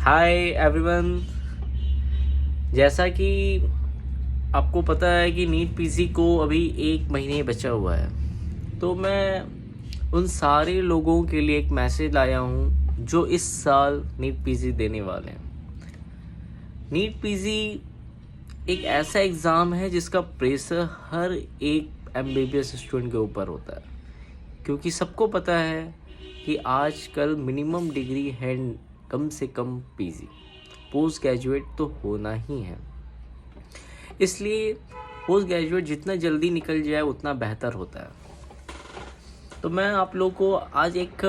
Hi everyone. जैसा कि आपको पता है कि नीट पीजी को अभी 1 महीने बचा हुआ है, तो मैं उन सारे लोगों के लिए एक मैसेज लाया हूँ जो इस साल नीट पीजी देने वाले हैं। नीट पीजी एक ऐसा एग्ज़ाम है जिसका प्रेशर हर एक एमबीबीएस स्टूडेंट के ऊपर होता है, क्योंकि सबको पता है कि आजकल मिनिमम डिग्री है कम से कम पीजी, पोस्ट ग्रेजुएट तो होना ही है। इसलिए पोस्ट ग्रेजुएट जितना जल्दी निकल जाए उतना बेहतर होता है। तो मैं आप लोगों को आज एक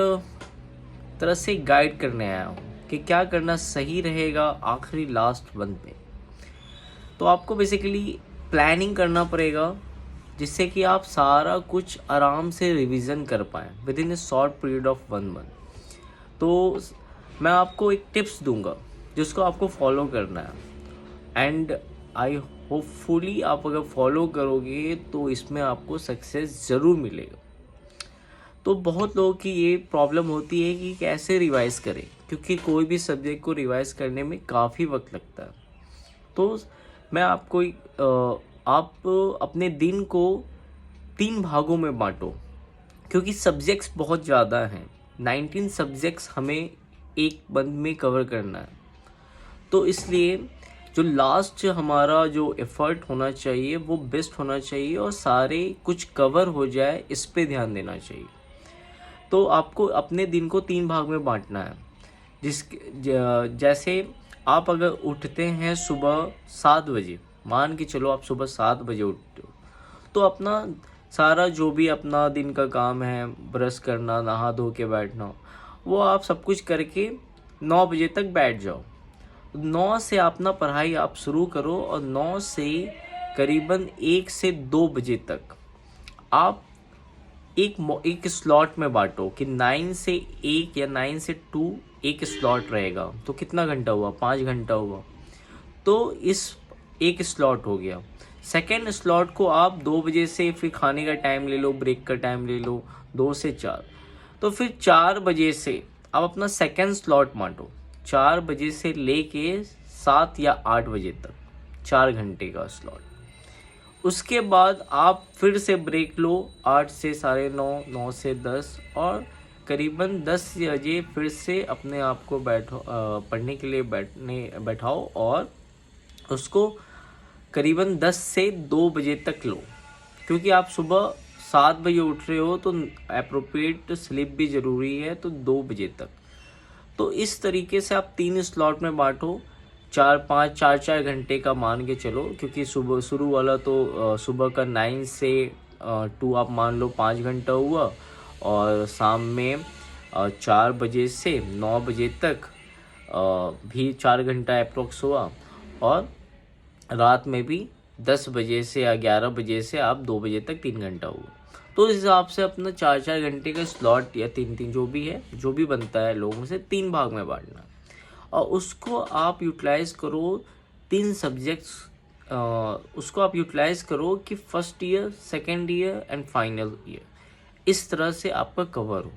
तरह से गाइड करने आया हूँ कि क्या करना सही रहेगा आखिरी लास्ट मंथ में। तो आपको बेसिकली प्लानिंग करना पड़ेगा, जिससे कि आप सारा कुछ आराम से रिवीजन कर पाएँ with in A short period of 1 month. तो मैं आपको एक टिप्स दूंगा जिसको आपको फॉलो करना है, एंड आई होपफुली आप अगर फॉलो करोगे तो इसमें आपको सक्सेस ज़रूर मिलेगा। तो बहुत लोगों की ये प्रॉब्लम होती है कि कैसे रिवाइज़ करें, क्योंकि कोई भी सब्जेक्ट को रिवाइज़ करने में काफ़ी वक्त लगता है। तो मैं आपको आप अपने दिन को 3 भागों में बांटो, क्योंकि सब्जेक्ट्स बहुत ज़्यादा हैं। 19 सब्जेक्ट्स हमें एक बंद में कवर करना है। तो इसलिए जो लास्ट हमारा जो एफर्ट होना चाहिए वो बेस्ट होना चाहिए और सारे कुछ कवर हो जाए, इस पे ध्यान देना चाहिए। तो आपको अपने दिन को 3 भाग में बांटना है। जैसे आप अगर उठते हैं सुबह 7 बजे, मान के चलो आप सुबह 7 बजे उठते हो, तो अपना सारा जो भी अपना दिन का काम है, ब्रश करना, नहा धो के बैठना, वो आप सब कुछ करके 9 बजे तक बैठ जाओ। 9 से अपना पढ़ाई आप शुरू करो और 9 से करीबन 1 से 2 बजे तक आप एक स्लॉट में बांटो कि 9 से 1 या 9 से 2 एक स्लॉट रहेगा। तो कितना घंटा हुआ? 5 घंटा हुआ। तो इस एक स्लॉट हो गया। सेकेंड स्लॉट को आप 2 बजे से फिर खाने का टाइम ले लो, ब्रेक का टाइम ले लो, 2 से 4। तो फिर 4 बजे से आप अपना सेकेंड स्लॉट बांटो। 4 बजे से लेके 7 या 8 बजे तक 4 घंटे का स्लॉट। उसके बाद आप फिर से ब्रेक लो 8 से 9:30, 9 से 10, और करीबन 10 बजे फिर से अपने आप को पढ़ने के लिए बैठाओ और उसको करीबन 10 से 2 बजे तक लो। क्योंकि आप सुबह 7 बजे उठ रहे हो तो अप्रोप्रिएट स्लीप भी ज़रूरी है, तो 2 बजे तक। तो इस तरीके से आप 3 स्लॉट में बांटो। 4-5 4-4 घंटे का मान के चलो, क्योंकि सुबह शुरू वाला तो सुबह का 9 से 2 आप मान लो 5 घंटा हुआ, और शाम में 4 बजे से 9 बजे तक भी 4 घंटा अप्रोक्स हुआ, और रात में भी 10 बजे से या 11 बजे से आप 2 बजे तक 3 घंटा हुआ। तो इस हिसाब से अपना 4-4 घंटे का स्लॉट या 3-3 जो भी है, जो भी बनता है लोगों से, 3 भाग में बांटना, और उसको आप यूटिलाइज़ करो 3 सब्जेक्ट्स। उसको आप यूटिलाइज़ करो कि first year, second year and final year, इस तरह से आपका कवर हो।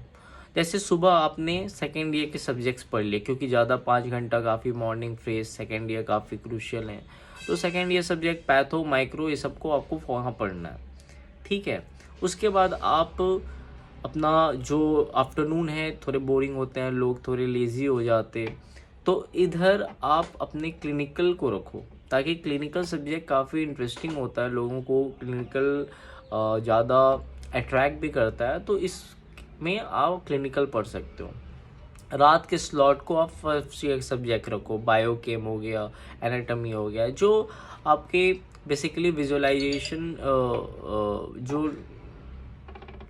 जैसे सुबह आपने सेकेंड ईयर के सब्जेक्ट्स पढ़ लिए, क्योंकि ज़्यादा 5 घंटा काफ़ी मॉर्निंग फ्रेश, सेकेंड ईयर काफ़ी क्रूशियल है, तो second year subject patho, micro, ये सबको आपको वहाँ पढ़ना है। ठीक है। उसके बाद आप अपना जो आफ्टरनून है, थोड़े बोरिंग होते हैं लोग, थोड़े लेज़ी हो जाते, तो इधर आप अपने क्लिनिकल को रखो, ताकि क्लिनिकल सब्जेक्ट काफ़ी इंटरेस्टिंग होता है, लोगों को क्लिनिकल ज़्यादा अट्रैक्ट भी करता है, तो इसमें आप क्लिनिकल पढ़ सकते हो। रात के स्लॉट को आप फर्स्ट ईयर सब्जेक्ट रखो, बायोकेम हो गया, एनाटॉमी हो गया, जो आपके बेसिकली विजुअलाइजेशन जो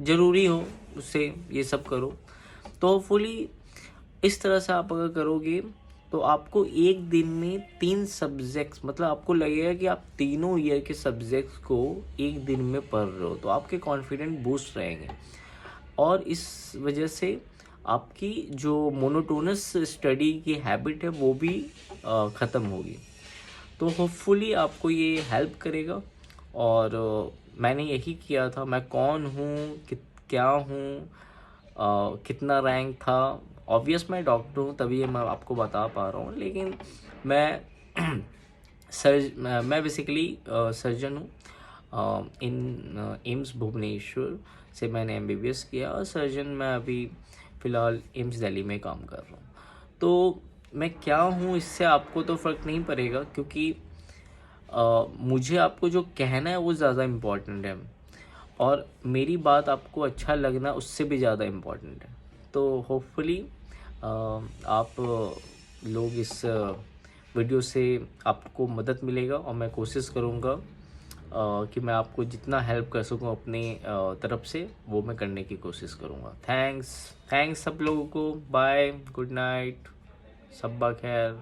ज़रूरी हो, उससे ये सब करो। तो होपफुली इस तरह से आप अगर करोगे तो आपको एक दिन में 3 सब्जेक्ट्स, मतलब आपको लगेगा कि आप तीनों ईयर के सब्जेक्ट्स को एक दिन में पढ़ रहे हो, तो आपके कॉन्फिडेंट बूस्ट रहेंगे, और इस वजह से आपकी जो मोनोटोनस स्टडी की हैबिट है वो भी ख़त्म होगी। तो होपफुली आपको ये हेल्प करेगा। और मैंने यही किया था। मैं कौन हूँ, क्या हूँ, कितना रैंक था, ऑब्वियस मैं डॉक्टर हूँ तभी ये मैं आपको बता पा रहा हूँ, लेकिन मैं मैं बेसिकली सर्जन हूँ इन एम्स भुवनेश्वर से मैंने एमबीबीएस किया, और सर्जन मैं अभी फ़िलहाल एम्स दिल्ली में काम कर रहा हूँ। तो मैं क्या हूँ इससे आपको तो फ़र्क नहीं पड़ेगा, क्योंकि मुझे आपको जो कहना है वो ज़्यादा इम्पोर्टेंट है, और मेरी बात आपको अच्छा लगना उससे भी ज़्यादा इम्पोर्टेंट है। तो होपफुली आप लोग इस वीडियो से आपको मदद मिलेगा, और मैं कोशिश करूँगा कि मैं आपको जितना हेल्प कर सकूँ अपनी तरफ से वो मैं करने की कोशिश करूँगा। थैंक्स सब लोगों को। बाय, गुड नाइट, शब्बा खैर।